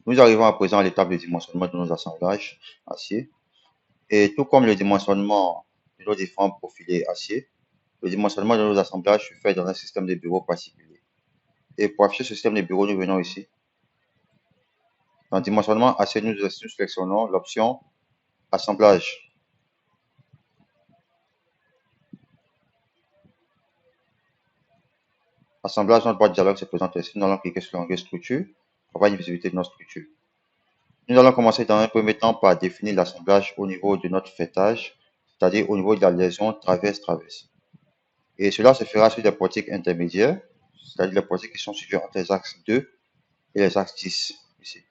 Nous arrivons à présent à l'étape de dimensionnement de nos assemblages acier. Et tout comme le dimensionnement de nos différents profilés acier, le dimensionnement de nos assemblages se fait dans un système de bureau particulier. Et pour afficher ce système de bureau, nous venons ici. Dans dimensionnement acier, nous sélectionnons l'option assemblage. Assemblage, notre boîte de dialogue se présente ici. Nous allons cliquer sur l'onglet structure pour avoir une visibilité de notre structure. Nous allons commencer dans un premier temps par définir l'assemblage au niveau de notre fêtage, c'est-à-dire au niveau de la liaison traverse-traverse. Et cela se fera sur des portiques intermédiaires, c'est-à-dire les portiques qui sont situés entre les axes 2 et les axes 10. Ici.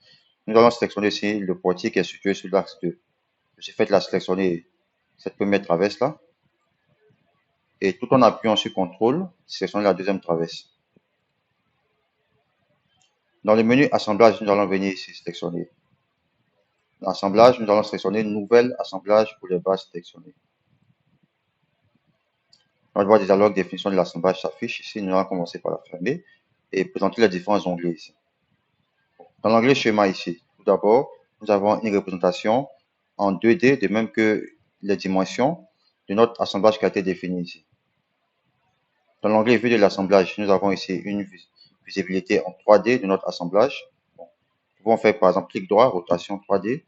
Nous allons sélectionner ici le portique qui est situé sur l'axe 2. Je fait la sélectionner cette première traverse là. Et tout en appuyant sur CTRL, sélectionner la deuxième traverse. Dans le menu assemblage, nous allons venir ici sélectionner assemblage. Nous allons sélectionner nouvel assemblage pour les bases sélectionnées. Notre boîte de dialogue définition de l'assemblage s'affiche ici. Nous allons commencer par la fermer et présenter les différents onglets ici. Dans l'onglet schéma ici, tout d'abord, nous avons une représentation en 2D, de même que les dimensions de notre assemblage qui a été défini ici. Dans l'onglet vue de l'assemblage, nous avons ici une visibilité en 3D de notre assemblage. Bon, nous pouvons faire par exemple clic droit, rotation 3D.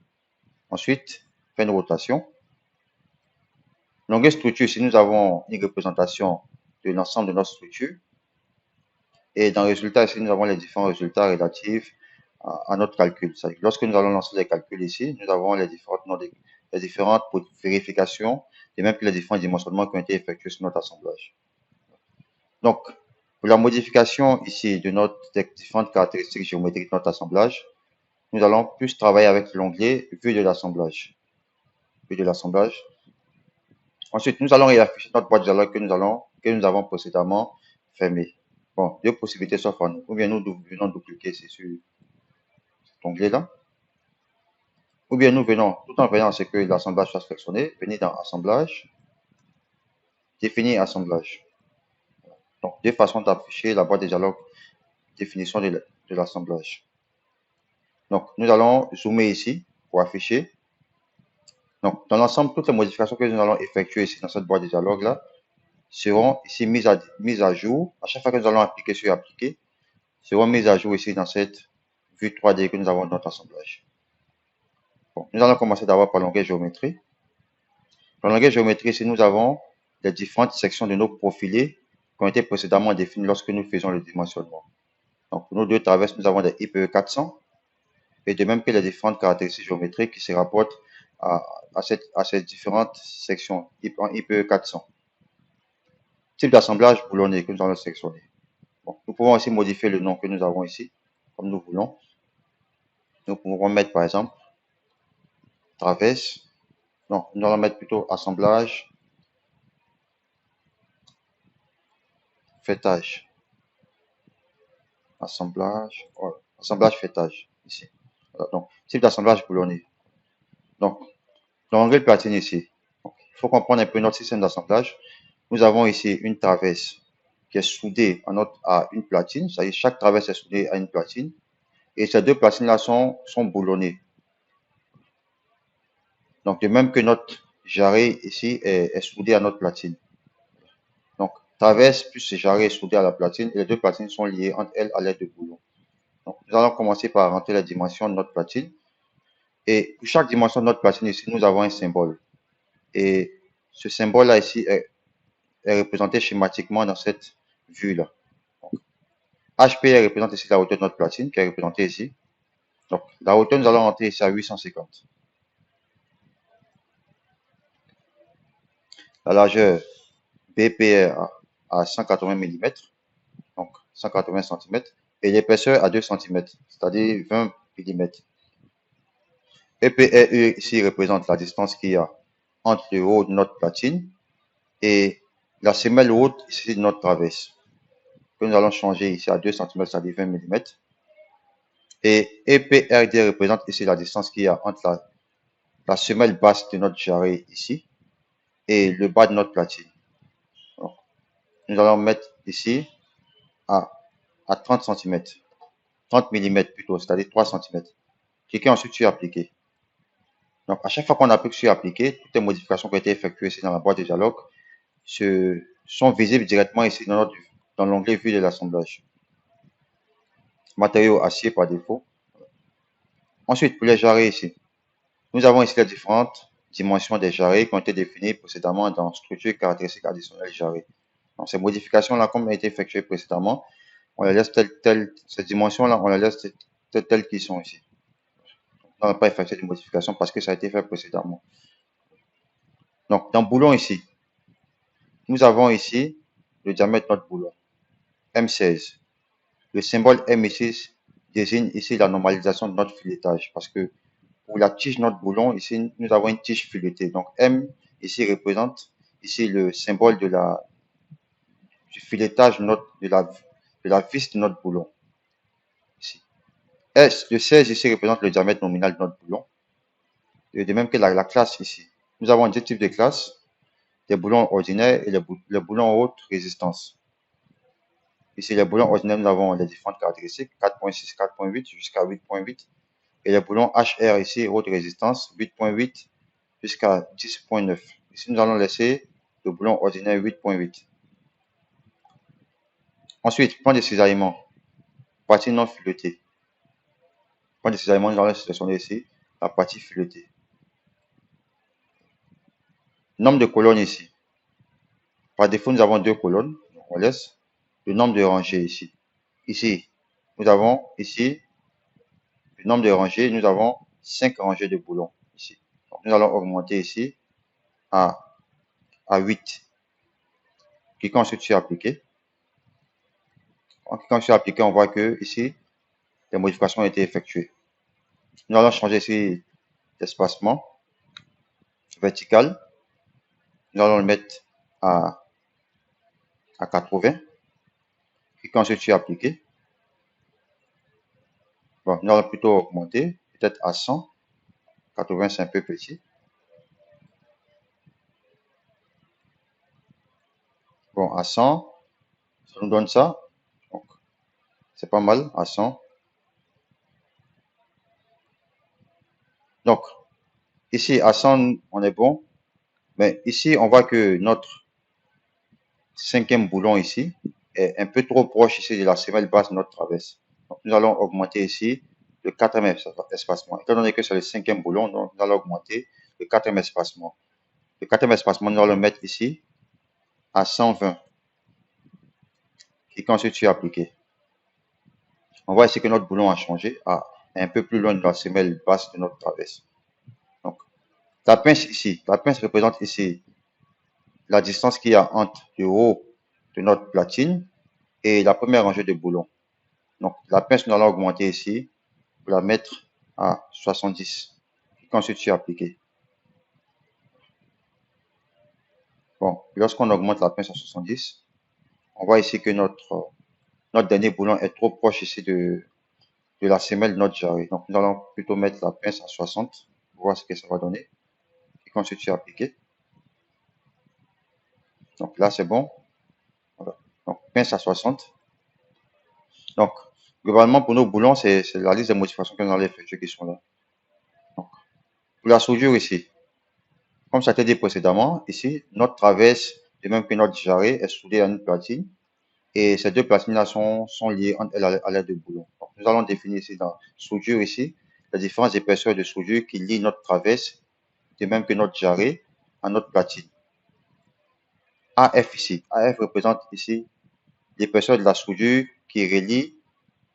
Ensuite, faire une rotation. L'onglet structure, ici, nous avons une représentation de l'ensemble de notre structure. Et dans le résultat, ici, nous avons les différents résultats relatifs à notre calcul. Lorsque nous allons lancer les calculs ici, nous avons les différentes vérifications et même les différents dimensionnements qui ont été effectués sur notre assemblage. Donc, pour la modification ici de des différentes caractéristiques géométriques de notre assemblage, nous allons plus travailler avec l'onglet vue de l'assemblage. Vue de l'assemblage. Ensuite, nous allons réafficher notre boîte de dialogue que nous avons précédemment fermée. Bon, deux possibilités s'offrent à nous. Ou bien nous venons dupliquer ici sur cet onglet-là. Ou bien nous venons, tout en veillant à ce que l'assemblage soit sélectionné, venir dans Assemblage, définir Assemblage. Donc, deux façons d'afficher la boîte de dialogue définition de l'assemblage. Donc, nous allons zoomer ici pour afficher. Donc, dans l'ensemble, toutes les modifications que nous allons effectuer ici dans cette boîte de dialogue-là seront ici mises à jour. À chaque fois que nous allons appliquer sur appliquer, seront mises à jour ici dans cette vue 3D que nous avons dans notre assemblage. Bon, nous allons commencer d'abord par l'onglet géométrie. Dans l'onglet géométrie, ici, nous avons les différentes sections de nos profilés qui ont été précédemment définies lorsque nous faisons le dimensionnement. Donc, pour nos deux traverses, nous avons des IPE 400 et de même que les différentes caractéristiques géométriques qui se rapportent à ces différentes sections en IPE 400. Type d'assemblage boulonné que nous allons sélectionner. Bon, nous pouvons aussi modifier le nom que nous avons ici, comme nous voulons. Nous pouvons mettre par exemple traverse. Non, nous allons mettre plutôt assemblage fêtage. Assemblage, voilà, assemblage fêtage ici. Voilà, donc, type d'assemblage boulonné. Donc, dans l'onglet platine ici, il faut comprendre un peu notre système d'assemblage. Nous avons ici une traverse qui est soudée à une platine, c'est-à-dire chaque traverse est soudée à une platine. Et ces deux platines-là sont boulonnées. Donc, de même que notre jarret ici est soudé à notre platine. Donc, traverse plus ce jarret est soudé à la platine et les deux platines sont liées entre elles à l'aide de boulons. Donc, nous allons commencer par rentrer les dimensions de notre platine. Et pour chaque dimension de notre platine ici, nous avons un symbole. Et ce symbole-là ici est représenté schématiquement dans cette vue-là. HP représente ici la hauteur de notre platine qui est représentée ici. Donc, la hauteur, nous allons rentrer ici à 850. La largeur BPR à 180 mm, donc 180 cm, et l'épaisseur à 2 cm, c'est-à-dire 20 mm. EPRE ici représente la distance qu'il y a entre le haut de notre platine et la semelle haute ici de notre traverse, que nous allons changer ici à 2 cm, c'est-à-dire 20 mm. Et EPRD représente ici la distance qu'il y a entre la semelle basse de notre jarret ici et le bas de notre platine. Donc, nous allons mettre ici à 30 cm, 30 mm plutôt, c'est-à-dire 3 cm. Cliquez ensuite sur appliquer. Donc, à chaque fois qu'on applique sur appliquer, toutes les modifications qui ont été effectuées ici dans la boîte de dialogue sont visibles directement ici dans l'onglet vue de l'assemblage. Matériaux acier par défaut. Ensuite, pour les jarrets ici, nous avons ici les différentes dimensions des jarrets qui ont été définies précédemment dans structure caractéristique additionnelle jarret. Donc, ces modifications-là, comme elles ont été effectuées précédemment, on les laisse ces dimensions-là, on les laisse telles qu'elles sont ici. On n'a pas effectué de modification parce que ça a été fait précédemment. Donc, dans boulon ici, nous avons ici le diamètre de notre boulon, M16. Le symbole M ici désigne ici la normalisation de notre filetage parce que pour la tige de notre boulon, ici, nous avons une tige filetée. Donc, M ici représente ici le symbole du filetage de la vis de notre boulon. Ici. Le 16 ici représente le diamètre nominal de notre boulon. Et de même que la classe ici. Nous avons deux types de classes, les boulons ordinaires et les boulons haute résistance. Ici, les boulons ordinaires, nous avons les différentes caractéristiques, 4.6, 4.8 jusqu'à 8.8. Et les boulons HR ici, haute résistance, 8.8 jusqu'à 10.9. Ici, nous allons laisser le boulon ordinaire 8.8. Ensuite, point de cisaillement, partie non filetée. Point de cisaillement, nous allons sélectionner ici la partie filetée. Nombre de colonnes ici. Par défaut, nous avons deux colonnes. On laisse le nombre de rangées ici. Ici, nous avons ici le nombre de rangées. Nous avons 5 rangées de boulons ici. Donc, nous allons augmenter ici à 8. Cliquons ensuite sur appliquer. En cliquant sur appliquer, on voit que ici, les modifications ont été effectuées. Nous allons changer ici l'espacement vertical. Nous allons le mettre à 80. Cliquons ensuite sur appliquer. Bon, nous allons plutôt augmenter, peut-être à 100. 80, c'est un peu petit. Bon, à 100, ça nous donne ça. Donc, c'est pas mal, à 100. Donc, ici, à 100, on est bon. Mais ici, on voit que notre cinquième boulon ici est un peu trop proche ici de la semelle basse de notre traverse. Donc, nous allons augmenter ici le quatrième espacement. Étant donné que c'est le cinquième boulon, donc nous allons augmenter le quatrième espacement. Le quatrième espacement, nous allons le mettre ici à 120. Cliquons ensuite sur appliquer. On voit ici que notre boulon a changé à un peu plus loin de la semelle basse de notre traverse. Donc, la pince ici, la pince représente ici la distance qu'il y a entre le haut de notre platine et la première rangée de boulons. Donc, la pince, nous allons augmenter ici pour la mettre à 70. Cliquons ensuite sur appliquer. Bon, lorsqu'on augmente la pince à 70, on voit ici que notre dernier boulon est trop proche ici de la semelle de notre jarret. Donc, nous allons plutôt mettre la pince à 60 pour voir ce que ça va donner. Cliquons ensuite sur appliquer. Donc là, c'est bon. Voilà. Donc, pince à 60. Donc, globalement, pour nos boulons, c'est la liste des modifications que nous allons effectuer qui sont là. Donc, pour la soudure ici, comme ça a été dit précédemment, ici, notre traverse, de même que notre jarret, est soudée à une platine. Et ces deux platines-là sont liées entre elles à l'aide de boulons. Donc, nous allons définir ici dans soudure ici, les différentes épaisseurs de soudure qui lient notre traverse, de même que notre jarret, à notre platine. AF ici. AF représente ici l'épaisseur de la soudure qui relie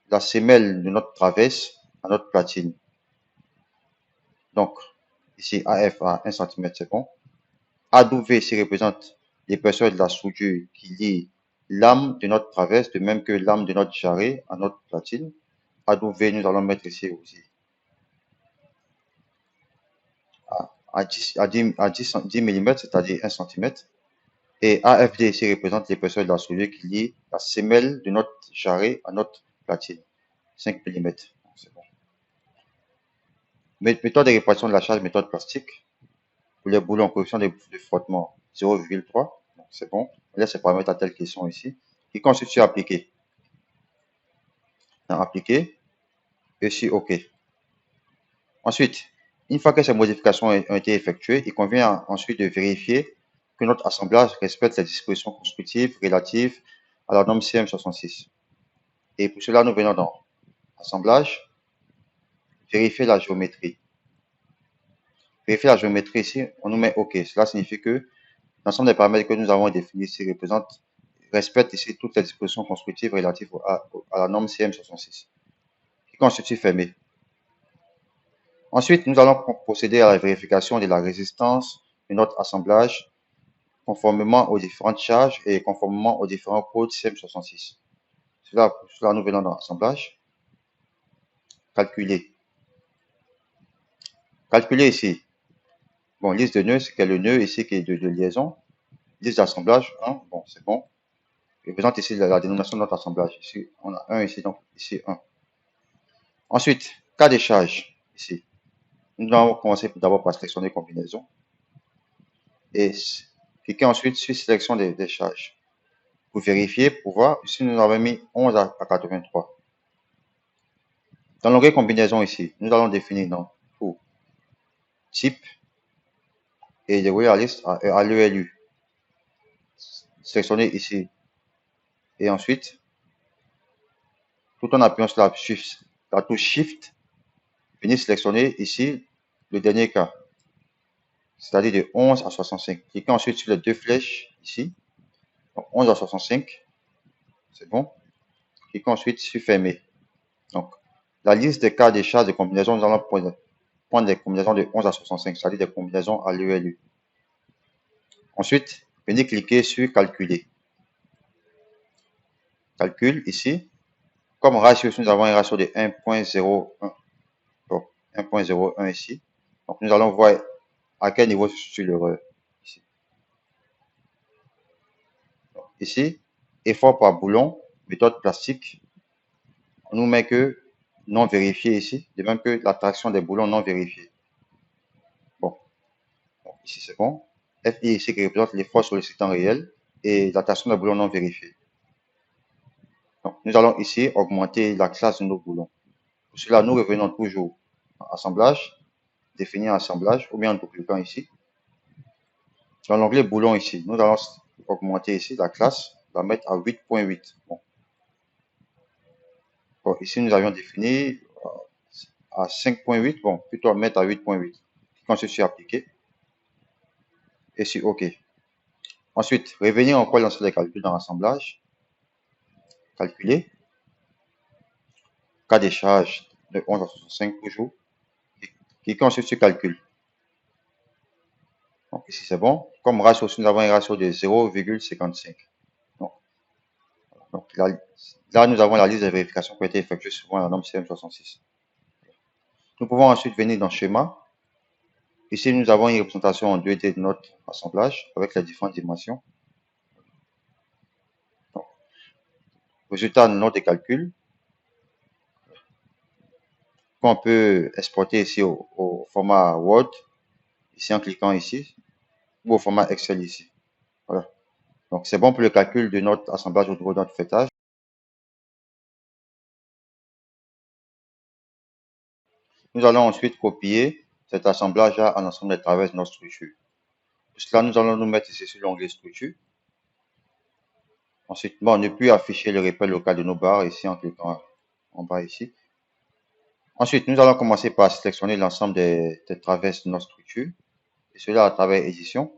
la semelle de notre traverse à notre platine. Donc, ici, AF à 1 cm, c'est bon. AW ici représente l'épaisseur de la soudure qui lie l'âme de notre traverse, de même que l'âme de notre jarret à notre platine. AW, nous allons mettre ici aussi à 10 mm, c'est-à-dire 1 cm. Et AFD ici représente l'épaisseur de la soudure qui lie la semelle de notre jarret à notre platine, 5 mm. C'est bon. Méthode de répartition de la charge, méthode plastique. Pour les boulons, coefficient de frottement 0,3. C'est bon. On laisse ces paramètres à tels qu'ils sont ici. Cliquons ensuite sur appliquer. Dans appliquer et sur OK. Ensuite, une fois que ces modifications ont été effectuées, il convient ensuite de vérifier que notre assemblage respecte les dispositions constructives relatives à la norme CM66. Et pour cela, nous venons dans Assemblage, vérifier la géométrie. Vérifier la géométrie ici, on nous met OK. Cela signifie que l'ensemble des paramètres que nous avons définis ici respectent ici toutes les dispositions constructives relatives à la norme CM66, qui constitue fermé. Ensuite, nous allons procéder à la vérification de la résistance de notre assemblage conformément aux différentes charges et conformément aux différents codes CM66. Cela, nous venons dans Assemblage, Calculer. Calculer ici. Bon, liste de nœuds, c'est quel est le nœud ici qui est de liaison. Liste d'assemblage, 1, bon, c'est bon. Je présente ici la dénomination de notre assemblage. Ici, on a 1 ici, donc ici 1. Ensuite, cas de charge, ici. Nous allons commencer d'abord par sélectionner combinaison. Et cliquer ensuite sur sélection des charges. Pour vérifier, pour voir, ici nous avons mis 11 à 83. Dans l'onglet combinaison ici, nous allons définir dans pour type et dérouler la liste à l'ELU. Sélectionner ici. Et ensuite, tout en appuyant sur la touche Shift, venir sélectionner ici le dernier cas, c'est-à-dire de 11 à 65. Cliquez ensuite sur les deux flèches ici, donc 11 à 65, c'est bon. Cliquez ensuite sur Fermer. Donc, la liste des cas de charges de combinaison, nous allons prendre des combinaisons de 11 à 65, c'est-à-dire des combinaisons à l'ELU. Ensuite, venez cliquer sur Calculer. Calcul ici. Comme ratio, nous avons un ratio de 1.01. Donc, 1.01 ici. Donc, nous allons voir à quel niveau se situe l'erreur. Ici. Donc, ici, effort par boulon, méthode plastique. On nous met que non vérifié ici, de même que la traction des boulons non vérifiés. Bon, donc, ici c'est bon. FI ici qui représente l'effort sur le temps réel et la traction des boulons non vérifiés. Donc, nous allons ici augmenter la classe de nos boulons. Pour cela, nous revenons toujours à Assemblage, définir assemblage, ou bien en double-cliquant ici. Dans l'onglet boulon ici, nous allons augmenter ici la classe, la mettre à 8.8. Bon. Bon, ici, nous avions défini à 5.8, bon, plutôt mettre à 8.8. Quand je suis appliqué, et sur OK. Ensuite, revenir encore lancer les calculs dans l'assemblage, calculer, cas de charge de 11 à 65 toujours, cliquez ensuite sur calcul. Donc ici c'est bon. Comme ratio, nous avons un ratio de 0,55. Donc là, nous avons la liste de vérifications qui a été effectuée suivant la norme CM66. Nous pouvons ensuite venir dans Schéma. Ici, nous avons une représentation en 2D de notre assemblage avec les différentes dimensions. Donc, résultat de notre calcul qu'on peut exporter ici au format Word, ici en cliquant ici, ou au format Excel ici. Voilà. Donc, c'est bon pour le calcul de notre assemblage au niveau de notre feuilletage. Nous allons ensuite copier cet assemblage-là en ensemble des traverses de notre structure. Pour cela, nous allons nous mettre ici sur l'onglet structure. Ensuite, bon, ne plus afficher le repère local de nos barres ici en cliquant en bas ici. Ensuite, nous allons commencer par sélectionner l'ensemble des traverses de notre structure. Et cela à travers édition.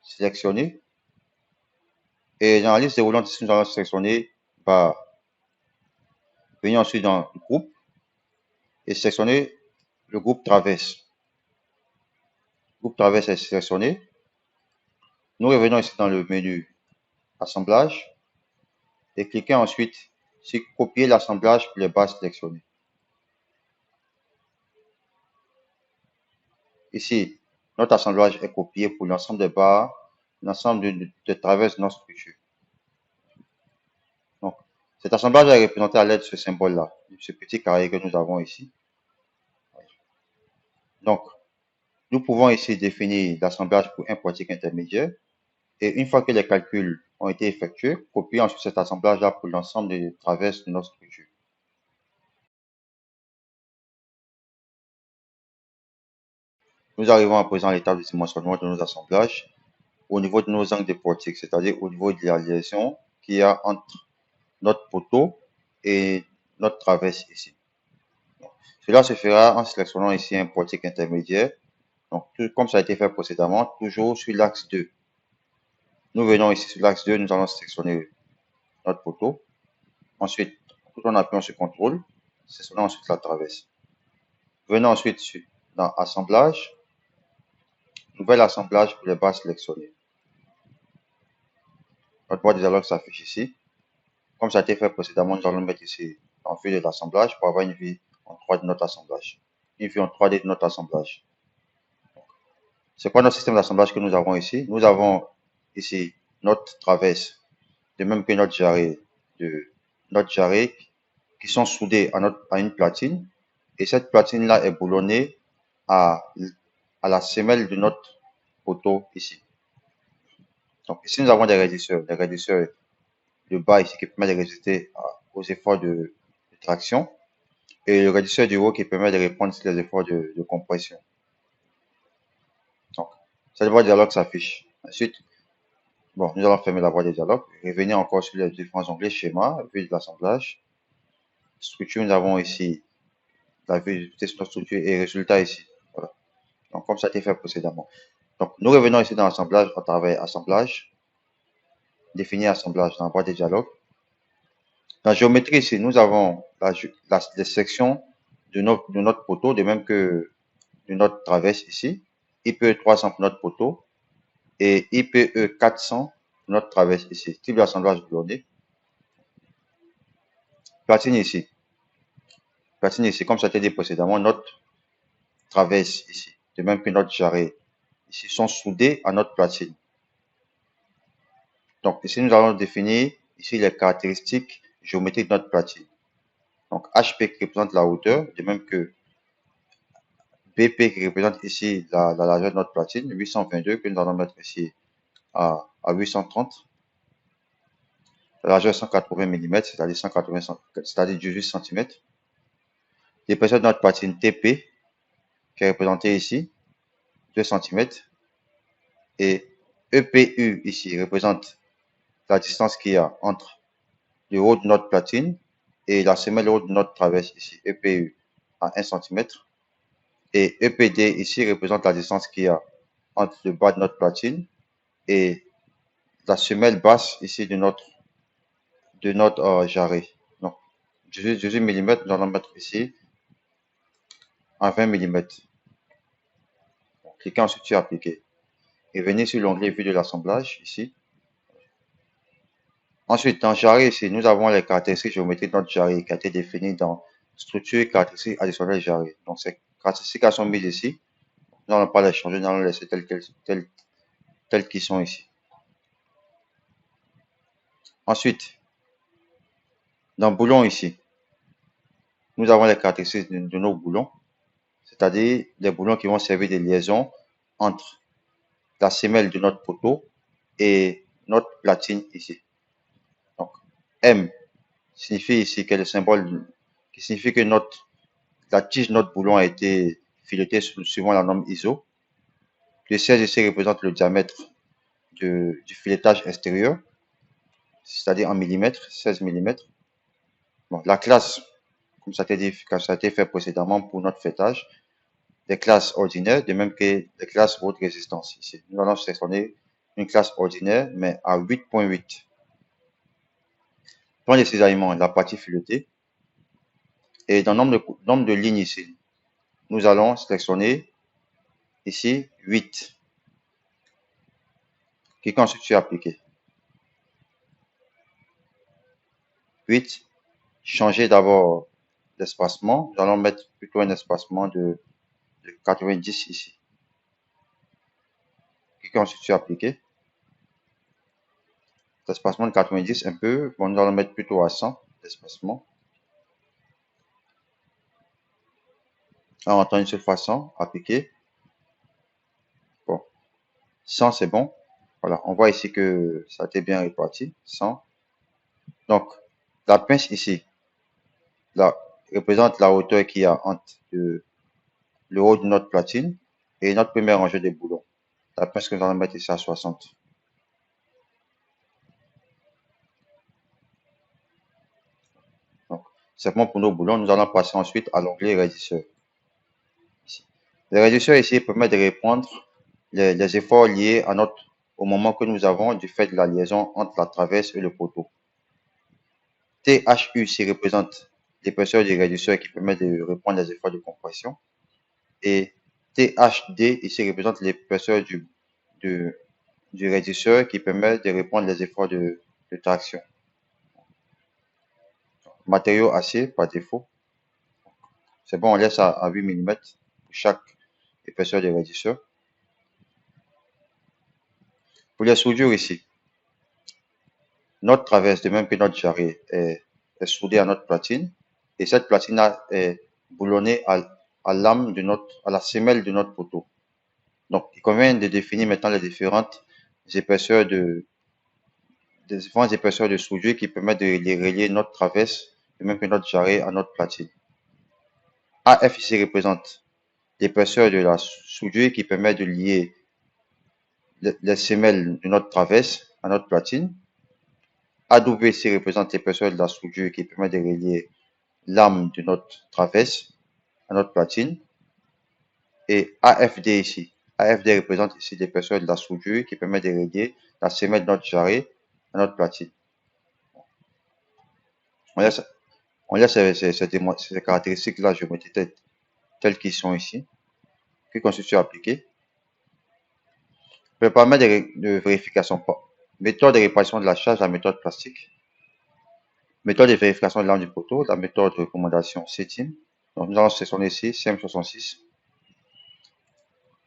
Sélectionner. Et dans la liste déroulante ici, nous allons sélectionner barre. Venir ensuite dans le groupe et sélectionner le groupe traverse. Le groupe traverse est sélectionné. Nous revenons ici dans le menu assemblage et cliquez ensuite sur copier l'assemblage pour les barres sélectionnées. Ici, notre assemblage est copié pour l'ensemble des barres, l'ensemble de traverses de notre structure. Donc, cet assemblage est représenté à l'aide de ce symbole-là, ce petit carré que nous avons ici. Donc, nous pouvons ici définir l'assemblage pour un portique intermédiaire. Et une fois que les calculs ont été effectués, copier ensuite cet assemblage-là pour l'ensemble des traverses de notre structure. Nous arrivons à présent à l'étape de dimensionnement de nos assemblages au niveau de nos angles de portique, c'est-à-dire au niveau de la liaison qu'il y a entre notre poteau et notre traverse ici. Cela se fera en sélectionnant ici un portique intermédiaire. Donc, comme ça a été fait précédemment, toujours sur l'axe 2. Nous venons ici sur l'axe 2, nous allons sélectionner notre poteau. Ensuite, tout en appuyant sur CTRL, sélectionnons ensuite la traverse. Venons ensuite dans Assemblage, Nouvel assemblage pour les bases sélectionnées. Notre boîte de dialogue s'affiche ici. Comme ça a été fait précédemment, nous allons mettre ici en vue de l'assemblage pour avoir une vue en 3D de notre assemblage. Une vue en 3D de notre assemblage. C'est quoi notre système d'assemblage que nous avons ici? Nous avons ici notre traverse, de même que notre jarret, qui sont soudés à une platine. Et cette platine-là est boulonnée à la semelle de notre poteau ici. Donc ici, nous avons des régisseurs de bas ici qui permet de résister aux efforts de traction et le régisseur du haut qui permet de répondre sur les efforts de compression. Donc, cette voie de dialogue s'affiche. Ensuite, bon, nous allons fermer la voie de dialogue et revenir encore sur les différents onglets schéma, vue de l'assemblage, structure. Nous avons ici la vue de notre structure et résultat ici. Voilà. Donc, comme ça a été fait précédemment. Donc, nous revenons ici dans l'assemblage à travers assemblage, définir assemblage dans la boîte de dialogue. Dans la géométrie ici, nous avons les sections de notre poteau, de même que de notre traverse ici, IPE 300 pour notre poteau et IPE 400 pour notre traverse ici. Type d'assemblage boulonné. Platine ici, comme ça a été dit précédemment, notre traverse ici, de même que notre jarret ici, sont soudés à notre platine. Donc ici, nous allons définir ici les caractéristiques géométriques de notre platine. Donc HP qui représente la hauteur, de même que BP qui représente ici la largeur de notre platine, 822 que nous allons mettre ici à 830. La largeur 180 mm, c'est-à-dire 18 cm. L'épaisseur de notre platine TP qui est représentée ici, 2 cm. Et EPU ici représente la distance qu'il y a entre le haut de notre platine et la semelle haute de notre traverse ici, EPU à 1 cm. Et EPD ici représente la distance qu'il y a entre le bas de notre platine et la semelle basse ici de notre jarret. Donc, 18 mm, nous allons mettre ici à 20 mm. Cliquez ensuite sur appliquer et venez sur l'onglet vue de l'assemblage ici. Ensuite, dans jarret ici, nous avons les caractéristiques géométriques de notre jarret qui a été défini dans structure et caractéristiques additionnelles jarret. Donc, ces caractéristiques sont mises ici. Nous n'allons pas les changer, nous allons les laisser telles qu'ils sont ici. Ensuite, dans boulon ici, nous avons les caractéristiques de nos boulons, c'est-à-dire les boulons qui vont servir de liaison entre la semelle de notre poteau et notre platine ici. Donc, M signifie ici que le symbole qui signifie que la tige de notre boulon a été filetée suivant la norme ISO. Le 16 ici représente le diamètre du filetage extérieur, c'est-à-dire en millimètres, 16 mm. Bon, la classe, comme ça a été fait précédemment pour notre fêtage, des classes ordinaires, de même que des classes haute résistance ici. Nous allons sélectionner une classe ordinaire, mais à 8.8. Plan de cisaillement, la partie filetée. Et dans nombre de lignes ici, nous allons sélectionner ici 8. Cliquez ensuite sur appliquer. 8. Changer d'abord d'espacement. Nous allons mettre plutôt un espacement de 90 ici. Cliquez ensuite sur appliquer. L'espacement de 90 un peu. Bon, nous allons mettre plutôt à 100 d'espacement. En entend une seule façon, appliquer. Bon, 100 c'est bon. Voilà, on voit ici que ça a été bien réparti. 100. Donc, la pince ici, là, représente la hauteur qu'il y a entre le haut de notre platine et notre première rangée de boulons. La pince que nous allons mettre ici à 60. Donc, c'est bon pour nos boulons. Nous allons passer ensuite à l'onglet régisseur. Ici. Le régisseur ici permet de répondre les efforts liés à au moment que nous avons du fait de la liaison entre la traverse et le poteau. THU ici représente l'épaisseur du régisseur qui permet de répondre les efforts de compression. Et THD ici représente l'épaisseur du régisseur qui permet de répondre les efforts de traction. Matériau acier par défaut. C'est bon, on laisse à 8 mm pour chaque épaisseur de régisseur. Pour les soudures ici, notre traverse, de même que notre jarret, est soudée à notre platine. Et cette platine est boulonnée à la semelle de notre poteau. Donc, il convient de définir maintenant les différentes épaisseurs de soudure qui permettent de relier notre traverse, de même que notre jarret à notre platine. AF ici représente l'épaisseur de la soudure qui permet de lier les semelles de notre traverse à notre platine. AW ici représente l'épaisseur de la soudure qui permet de relier l'âme de notre traverse à notre platine. Et AFD ici. AFD représente ici l'épaisseur de la soudure qui permet de relier la semelle de notre jarret à notre platine. On laisse ces caractéristiques-là géométriques telles qu'ils sont ici, qui constituent appliquées. Le paramètre de vérification. Méthode de répartition de la charge, la méthode plastique. Méthode de vérification de l'angle du poteau, la méthode de recommandation CTIM. Donc nous allons sélectionner ici CM66.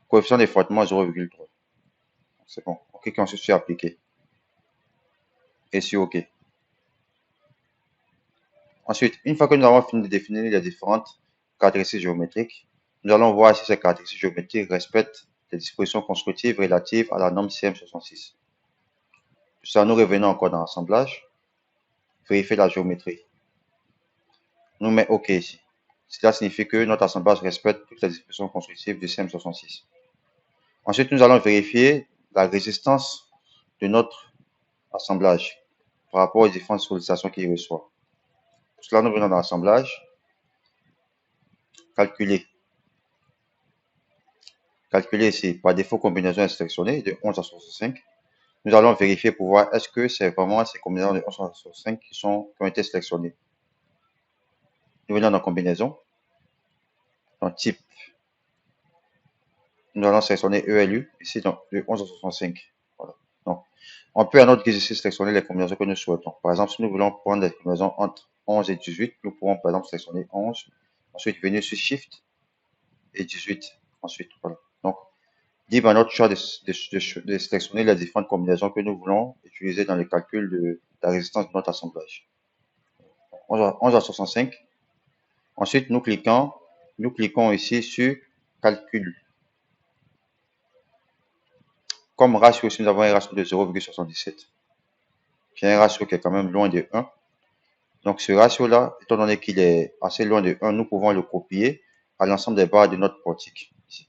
Coefficient d'effroitement 0,3. C'est bon. On clique ensuite sur appliquer. Et sur OK. Ensuite, une fois que nous avons fini de définir les différentes caractéristiques géométriques, nous allons voir si ces caractéristiques géométriques respectent les dispositions constructives relatives à la norme CM66. Pour ça, nous revenons encore dans l'assemblage, vérifier la géométrie. Nous mettons OK ici. Cela signifie que notre assemblage respecte toutes les dispositions constructives du CM66. Ensuite, nous allons vérifier la résistance de notre assemblage par rapport aux différentes sollicitations qu'il reçoit. Pour cela, nous venons dans l'assemblage, calculer. Calculer ici, par défaut, combinaison est sélectionnée de 11 à 65. Nous allons vérifier pour voir est-ce que c'est vraiment ces combinaisons de 11 à 65 qui ont été sélectionnées. Nous venons dans combinaison, dans type. Nous allons sélectionner ELU, ici dans le 11 à 65. Voilà. Donc, on peut à notre guise ici sélectionner les combinaisons que nous souhaitons. Par exemple, si nous voulons prendre des combinaisons entre 11 et 18, nous pourrons par exemple sélectionner 11, ensuite venir sur Shift et 18 ensuite. Voilà. Donc, libre à notre choix de sélectionner les différentes combinaisons que nous voulons utiliser dans le calcul de la résistance de notre assemblage. 11 à 65. Ensuite, nous cliquons ici sur calcul. Comme ratio, si nous avons un ratio de 0,77, qui est un ratio qui est quand même loin de 1. Donc, ce ratio-là, étant donné qu'il est assez loin de 1, nous pouvons le copier à l'ensemble des barres de notre portique. Ici.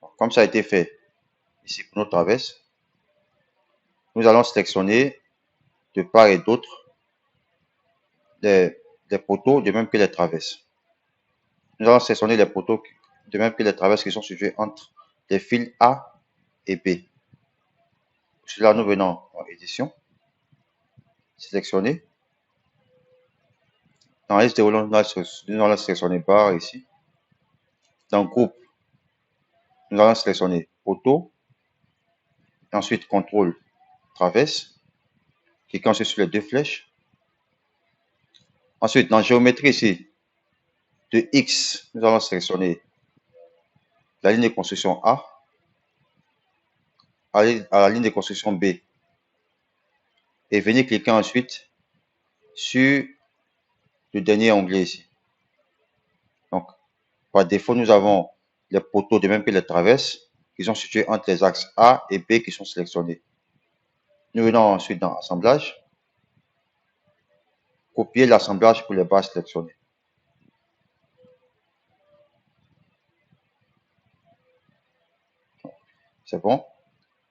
Donc, comme ça a été fait ici pour notre traverse, nous allons sélectionner de part et d'autre des poteaux, de même que les traverses. Nous allons sélectionner les poteaux, de même que les traverses qui sont situés entre les fils A et B. Pour cela, nous venons en édition, sélectionner. Dans la liste de roulement, nous allons sélectionner barre ici. Dans groupe, nous allons sélectionner poteau. Ensuite, contrôle traverse. Cliquons sur les deux flèches. Ensuite, dans géométrie ici, de X, nous allons sélectionner la ligne de construction A. À la ligne de construction B. Et venir cliquer ensuite sur le dernier onglet ici. Donc, par défaut, nous avons les poteaux de même que les traverses qui sont situés entre les axes A et B qui sont sélectionnés. Nous venons ensuite dans assemblage, copier l'assemblage pour les barres sélectionnées. C'est bon.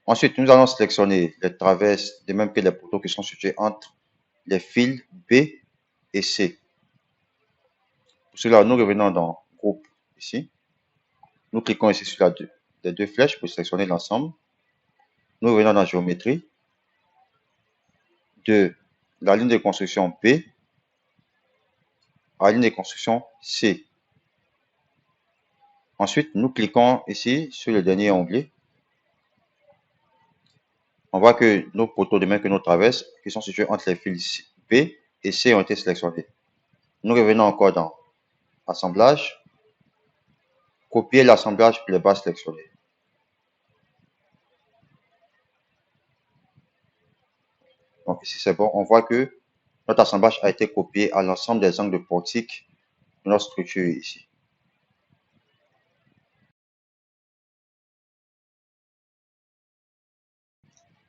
Ensuite, nous allons sélectionner les traverses, de même que les poteaux qui sont situés entre les fils B et C. Pour cela, nous revenons dans Groupe ici. Nous cliquons ici sur les deux flèches pour sélectionner l'ensemble. Nous revenons dans Géométrie. De la ligne de construction B à la ligne de construction C. Ensuite, nous cliquons ici sur le dernier onglet. On voit que nos poteaux, de même que nos traverses, qui sont situés entre les fils B et C, ont été sélectionnés. Nous revenons encore dans Assemblage. Copier l'assemblage pour les bases sélectionnées. Donc ici, c'est bon. On voit que notre assemblage a été copié à l'ensemble des angles de portique de notre structure ici.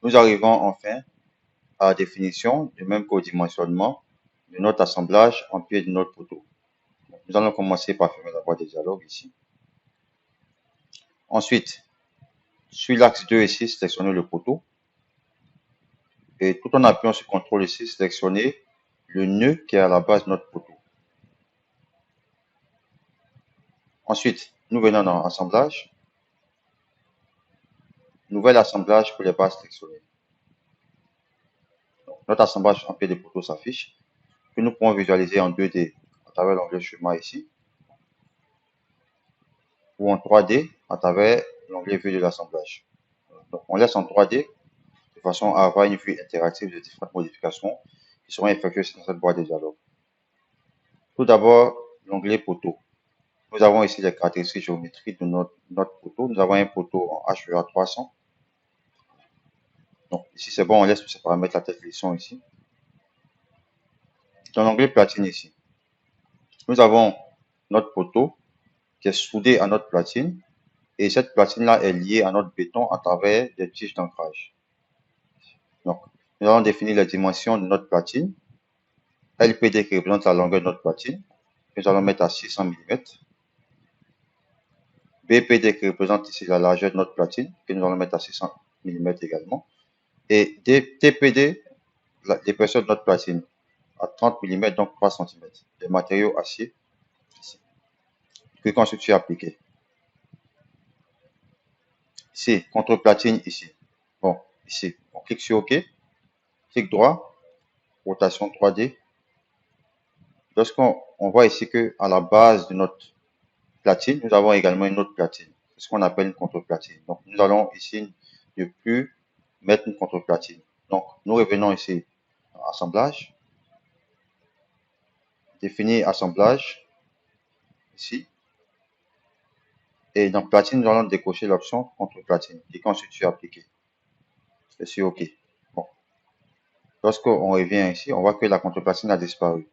Nous arrivons enfin à la définition, de même qu'au dimensionnement de notre assemblage en pied de notre poteau. Nous allons commencer par fermer la boîte de dialogue ici. Ensuite, sur l'axe 2 ici, sélectionnez le poteau. Et tout en appuyant sur CTRL ici, sélectionnez le nœud qui est à la base de notre poteau. Ensuite, nous venons dans Assemblage. Nouvel assemblage pour les bases sélectionnées. Notre assemblage en pied de poteau s'affiche, que nous pouvons visualiser en 2D à travers l'onglet schéma ici, ou en 3D à travers l'onglet vue de l'assemblage. Donc, on laisse en 3D de façon à avoir une vue interactive de différentes modifications qui seront effectuées sur cette boîte de dialogue. Tout d'abord, l'onglet poteau. Nous avons ici les caractéristiques géométriques de notre poteau. Nous avons un poteau en HEA 300. Donc ici, c'est bon, on laisse tous ces paramètres la tête lisson ici. Dans l'onglet platine ici, nous avons notre poteau qui est soudé à notre platine. Et cette platine-là est liée à notre béton à travers des tiges d'ancrage. Donc, nous allons définir les dimensions de notre platine. LPD qui représente la longueur de notre platine, nous allons mettre à 600 mm. BPD qui représente ici la largeur de notre platine, que nous allons mettre à 600 mm également. Et TPD, l'épaisseur de notre platine, à 30 mm, donc 3 cm. Les matériaux acier, ici. Cliquons sur appliquer. Ici, contre-platine, ici. Bon, ici, on clique sur OK. Clic droit, rotation 3D. Lorsqu'on voit ici que à la base de notre platine, nous avons également une autre platine. C'est ce qu'on appelle une contre-platine. Donc, nous allons ici ne plus mettre une contre-platine. Donc, nous revenons ici à Assemblage. Définir Assemblage. Ici. Et dans Platine, nous allons décocher l'option contre-platine. Cliquons sur Appliquer. Et sur OK. Bon. Lorsqu'on revient ici, on voit que la contre-platine a disparu.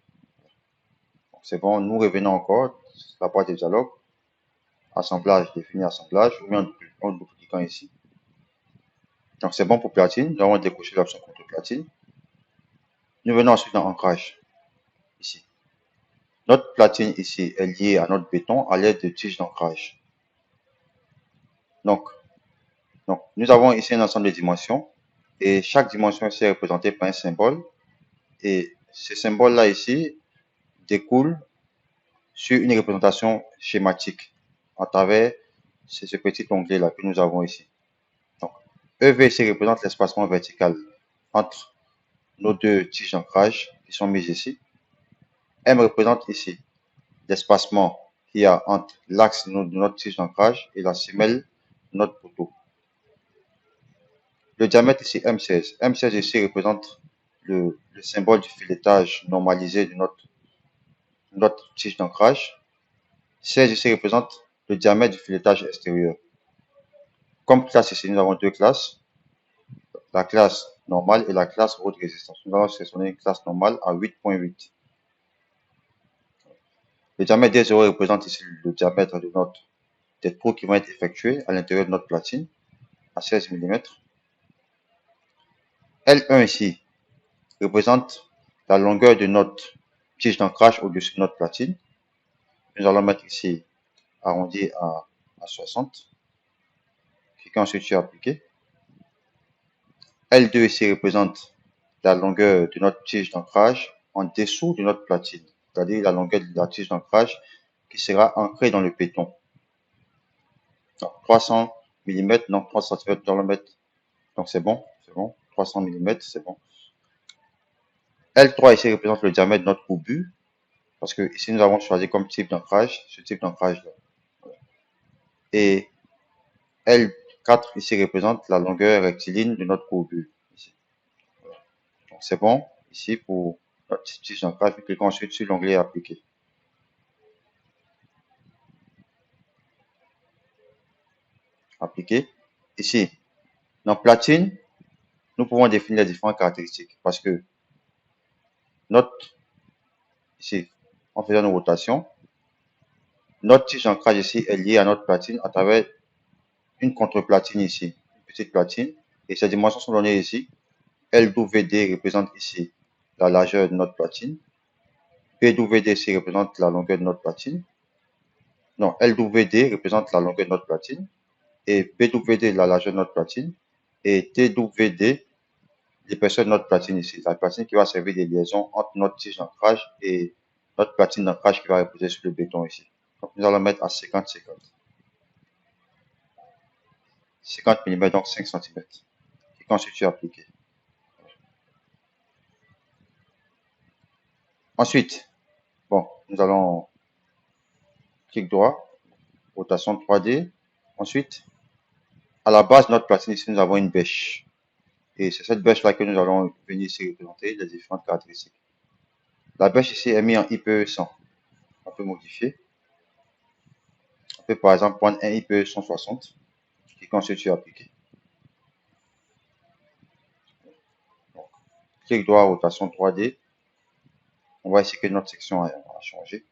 C'est bon, nous revenons encore la boîte de dialogue. Assemblage, définir assemblage. En double-cliquant ici. Donc c'est bon pour platine. Nous allons décocher l'option contre platine. Nous venons ensuite dans ancrage. Ici. Notre platine ici est liée à notre béton à l'aide de tiges d'ancrage. Donc, nous avons ici un ensemble de dimensions. Et chaque dimension ici est représentée par un symbole. Et ce symbole-là ici découle sur une représentation schématique à travers ce petit onglet-là que nous avons ici. Donc, EV ici représente l'espacement vertical entre nos deux tiges d'ancrage qui sont mises ici. M représente ici l'espacement qu'il y a entre l'axe de notre tige d'ancrage et la semelle de notre poteau. Le diamètre ici M16. M16 ici représente le symbole du filetage normalisé de notre tige d'ancrage. 16 ici représente le diamètre du filetage extérieur. Comme classe ici, nous avons deux classes. La classe normale et la classe haute résistance. Nous allons sélectionner une classe normale à 8.8. Le diamètre D0 représente ici le diamètre des trous qui vont être effectués à l'intérieur de notre platine à 16 mm. L1 ici représente la longueur de notre tige d'ancrage au-dessus de notre platine. Nous allons mettre ici arrondi à 60. Cliquez ensuite sur appliquer. L2 ici représente la longueur de notre tige d'ancrage en dessous de notre platine, c'est-à-dire la longueur de la tige d'ancrage qui sera ancrée dans le béton. Donc 300 mm, donc 3 cm dans le mètre. Donc c'est bon, 300 mm, c'est bon. L3 ici représente le diamètre de notre obus, parce que ici nous avons choisi comme type d'ancrage, ce type d'ancrage là. Et L4 ici représente la longueur rectiligne de notre obus. Donc c'est bon ici pour notre tige d'ancrage. Cliquez ensuite sur l'onglet appliquer. Appliquer. Ici, dans platine, nous pouvons définir les différentes caractéristiques parce que ici, en faisant une rotation, notre tige d'ancrage ici est liée à notre platine à travers une contre-platine ici, une petite platine, et ces dimensions sont données ici. LWD représente ici la largeur de notre platine. PWD ici représente la longueur de notre platine. Non, LWD représente la longueur de notre platine. Et PWD la largeur de notre platine. Et TWD l'épaisseur de notre platine ici. La platine qui va servir de liaison entre notre tige d'ancrage et notre platine d'ancrage qui va reposer sur le béton ici. Donc nous allons mettre à 50 mm, donc 5 cm. Et ensuite sur appliquer. Ensuite, bon, nous allons clic droit, rotation 3D. Ensuite, à la base de notre platine ici, nous avons une bêche. Et c'est cette bêche-là que nous allons venir ici représenter les différentes caractéristiques. La bêche ici est mise en IPE 100. On peut modifier. On peut par exemple prendre un IPE 160 qui constitue appliqué. Donc, clic droit, rotation 3D. On voit ici que notre section a changé.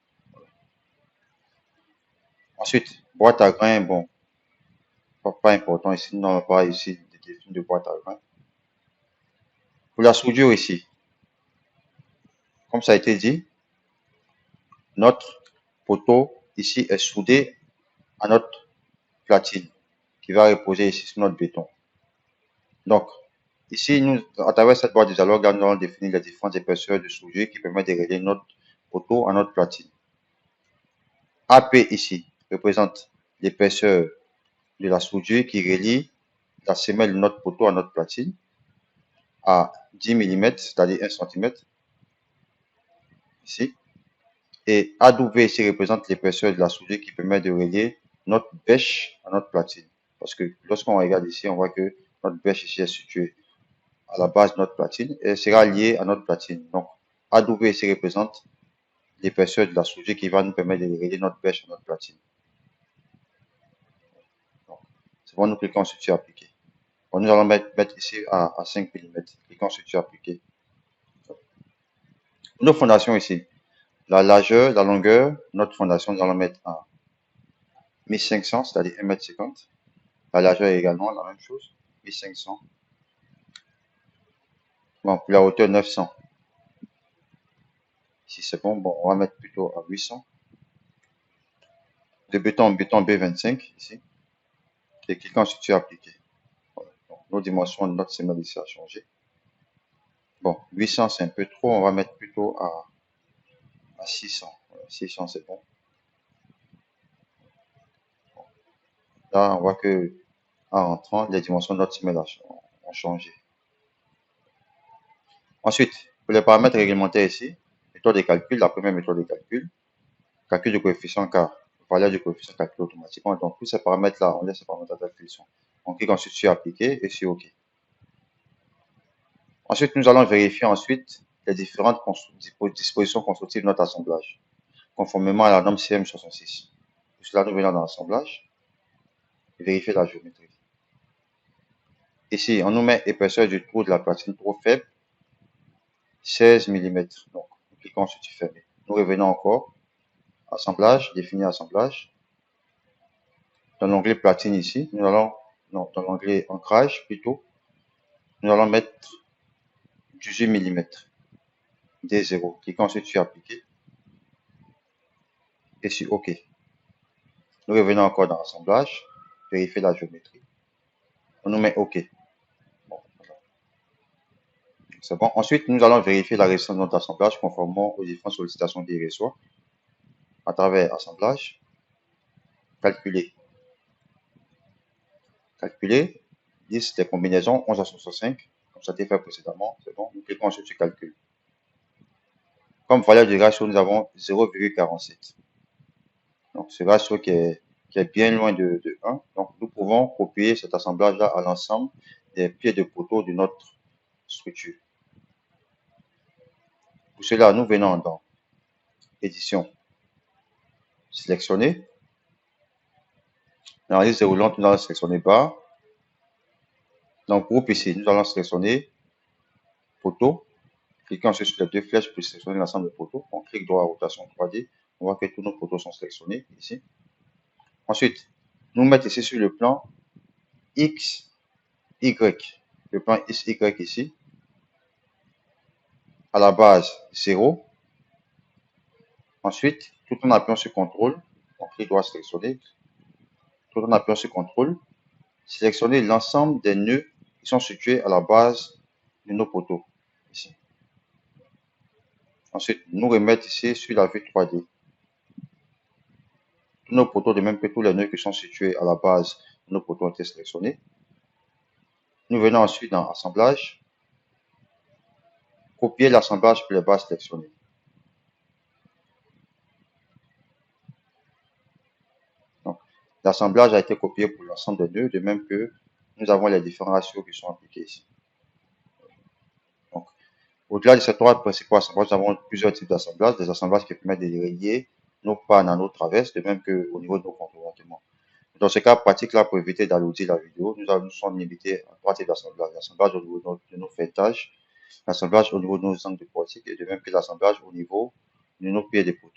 Ensuite, boîte à grains, bon, pas important ici, nous n'avons pas ici de définition de boîte à grains. Pour la soudure ici, comme ça a été dit, notre poteau ici est soudé à notre platine qui va reposer ici sur notre béton. Donc, ici, à travers cette boîte de dialogue, nous allons définir les différentes épaisseurs de soudure qui permettent de relier notre poteau à notre platine. AP ici représente l'épaisseur de la soudure qui relie la semelle de notre poteau à notre platine à 10 mm, c'est-à-dire 1 cm ici. Et AW ici représente l'épaisseur de la soudure qui permet de relier notre bêche à notre platine. Parce que lorsqu'on regarde ici, on voit que notre bêche ici est située à la base de notre platine et sera liée à notre platine. Donc, AW ici représente l'épaisseur de la soudure qui va nous permettre de relier notre bêche à notre platine. C'est bon, nous cliquons sur appliquer. Bon, nous allons mettre ici à 5 mm. Cliquons sur appliquer. Nos fondations ici. La largeur, la longueur, notre fondation, nous allons mettre à 1500, c'est-à-dire 1,50 m. La largeur est également la même chose, 1500. Bon, pour la hauteur 900. Ici c'est bon, on va mettre plutôt à 800. De béton B25 ici. Et cliquons sur appliquer. Voilà. Donc, nos dimensions de notre semelle ici a changé. Bon, 800 c'est un peu trop, on va mettre plutôt à 600. Voilà, 600 c'est bon. Là, on voit que en rentrant, les dimensions de notre semelle ont changé. Ensuite, pour les paramètres réglementaires ici, méthode de calcul, la première méthode de calcul du coefficient car valeur du coefficient calculé automatiquement. Donc, tous ces paramètres-là, on laisse ces paramètres tels qu'ils sont. On clique ensuite sur appliquer et sur OK. Ensuite, nous allons vérifier ensuite les différentes dispositions constructives de notre assemblage, conformément à la norme CM66. Pour cela, nous venons dans l'assemblage et vérifier la géométrie. Ici, on nous met épaisseur du trou de la platine trop faible, 16 mm. Donc, nous cliquons sur fermer. Nous revenons encore, assemblage, définir assemblage. Dans l'onglet platine ici, nous allons, non, dans l'onglet ancrage plutôt, nous allons mettre 18 mm. D0. Cliquons ensuite sur appliquer et sur OK. Nous revenons encore dans l'assemblage, vérifier la géométrie. On nous met OK. Bon, voilà. C'est bon. Ensuite, nous allons vérifier la résistance de notre assemblage conformément aux différentes sollicitations qu'il reçoit à travers assemblage, calculer. Calculer, liste des combinaisons 11 à 65, comme ça a été fait précédemment. C'est bon. Nous cliquons ensuite sur calcul. Comme valeur du ratio, nous avons 0,47. Donc, ce ratio qui est bien loin de 1. Donc, nous pouvons copier cet assemblage-là à l'ensemble des pieds de poteau de notre structure. Pour cela, nous venons dans édition, sélectionner. Dans la liste déroulante, nous allons sélectionner bas. Dans le groupe ici, nous allons sélectionner poteau. Cliquons ensuite sur les deux flèches pour sélectionner l'ensemble des poteaux. On clique droit à rotation 3D. On voit que tous nos poteaux sont sélectionnés ici. Ensuite, nous mettons ici sur le plan X, Y. Le plan X, Y ici. À la base 0. Ensuite, tout en appuyant sur CTRL, on clique droit sélectionner. Tout en appuyant sur CTRL, sélectionner l'ensemble des nœuds qui sont situés à la base de nos poteaux. Ici. Ensuite, nous remettre ici sur la vue 3D. Tous nos poteaux, de même que tous les nœuds qui sont situés à la base de nos poteaux ont été sélectionnés. Nous venons ensuite dans Assemblage, copier l'assemblage pour les bases sélectionnées. Donc, l'assemblage a été copié pour l'ensemble des nœuds, de même que nous avons les différents ratios qui sont appliqués ici. Donc, au-delà de ces trois principaux assemblages, nous avons plusieurs types d'assemblages, des assemblages qui permettent de relier nos pannes à nos traverses, de même qu'au niveau de nos compartiments. Dans ce cas pratique là, pour éviter d'alourdir la vidéo, nous sommes limités à trois types d'assemblage. L'assemblage au niveau de nos faîtages, l'assemblage au niveau de nos angles de portique et de même que l'assemblage au niveau de nos pieds de poutre.